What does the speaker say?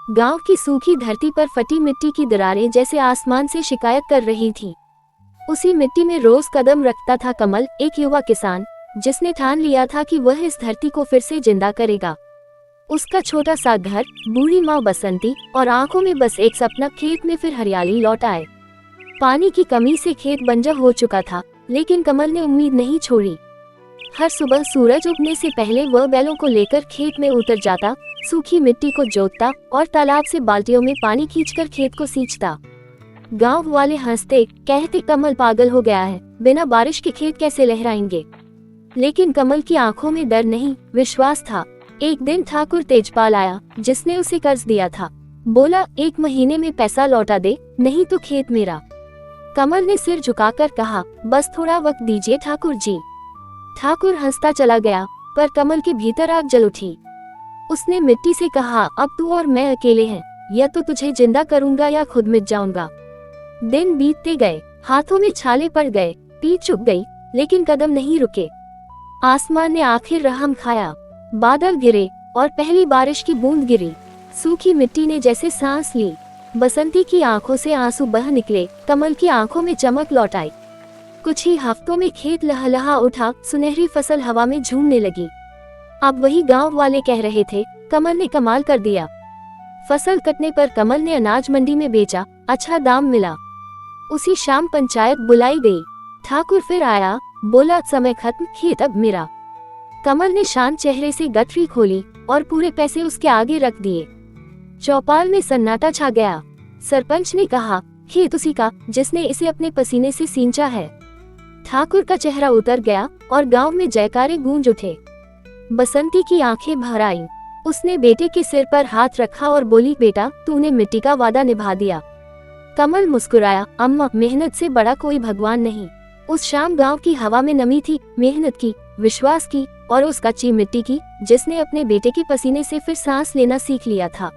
गांव की सूखी धरती पर फटी मिट्टी की दरारें जैसे आसमान से शिकायत कर रही थीं। उसी मिट्टी में रोज कदम रखता था कमल, एक युवा किसान जिसने ठान लिया था कि वह इस धरती को फिर से जिंदा करेगा। उसका छोटा सा घर, बूढ़ी माँ बसंती और आंखों में बस एक सपना, खेत में फिर हरियाली लौट आए। पानी की कमी से खेत बंजर हो चुका था, लेकिन कमल ने उम्मीद नहीं छोड़ी। हर सुबह सूरज उगने से पहले वह बैलों को लेकर खेत में उतर जाता, सूखी मिट्टी को जोतता और तालाब से बाल्टियों में पानी खींचकर खेत को सींचता। गांव वाले हंसते, कहते कमल पागल हो गया है, बिना बारिश के खेत कैसे लहराएंगे। लेकिन कमल की आंखों में डर नहीं, विश्वास था। एक दिन ठाकुर तेजपाल आया, जिसने उसे कर्ज दिया था। बोला, 1 महीने में पैसा लौटा दे, नहीं तो खेत मेरा। कमल ने सिर झुकाकर कहा, बस थोड़ा वक्त दीजिए ठाकुर जी। ठाकुर हंसता चला गया, पर कमल के भीतर आग जल उठी। उसने मिट्टी से कहा, अब तू और मैं अकेले हैं, या तो तुझे जिंदा करूंगा या खुद मिट जाऊंगा। दिन बीतते गए, हाथों में छाले पड़ गए, पीठ चुक गई, लेकिन कदम नहीं रुके। आसमान ने आखिर रहम खाया। बादल गिरे और पहली बारिश की बूंद गिरी। सूखी मिट्टी ने जैसे सांस ली। बसंती की आंखों से आंसू बह निकले, कमल की आंखों में चमक लौट आई। कुछ ही हफ्तों में खेत लहलहा उठा, सुनहरी फसल हवा में झूमने लगी। अब वही गांव वाले कह रहे थे, कमल ने कमाल कर दिया। फसल कटने पर कमल ने अनाज मंडी में बेचा, अच्छा दाम मिला। उसी शाम पंचायत बुलाई गई। ठाकुर फिर आया, बोला, समय खत्म, खेत अब मेरा। कमल ने शांत चेहरे से गठरी खोली और पूरे पैसे उसके आगे रख दिए। चौपाल में सन्नाटा छा गया। सरपंच ने कहा, खेत उसी का जिसने इसे अपने पसीने से सींचा है। ठाकुर का चेहरा उतर गया और गांव में जयकारे गूंज उठे। बसंती की आंखें भर आईं। उसने बेटे के सिर पर हाथ रखा और बोली, बेटा, तूने मिट्टी का वादा निभा दिया। कमल मुस्कुराया, अम्मा, मेहनत से बड़ा कोई भगवान नहीं। उस शाम गांव की हवा में नमी थी, मेहनत की, विश्वास की और उस कच्ची मिट्टी की जिसने अपने बेटे के पसीने से फिर सांस लेना सीख लिया था।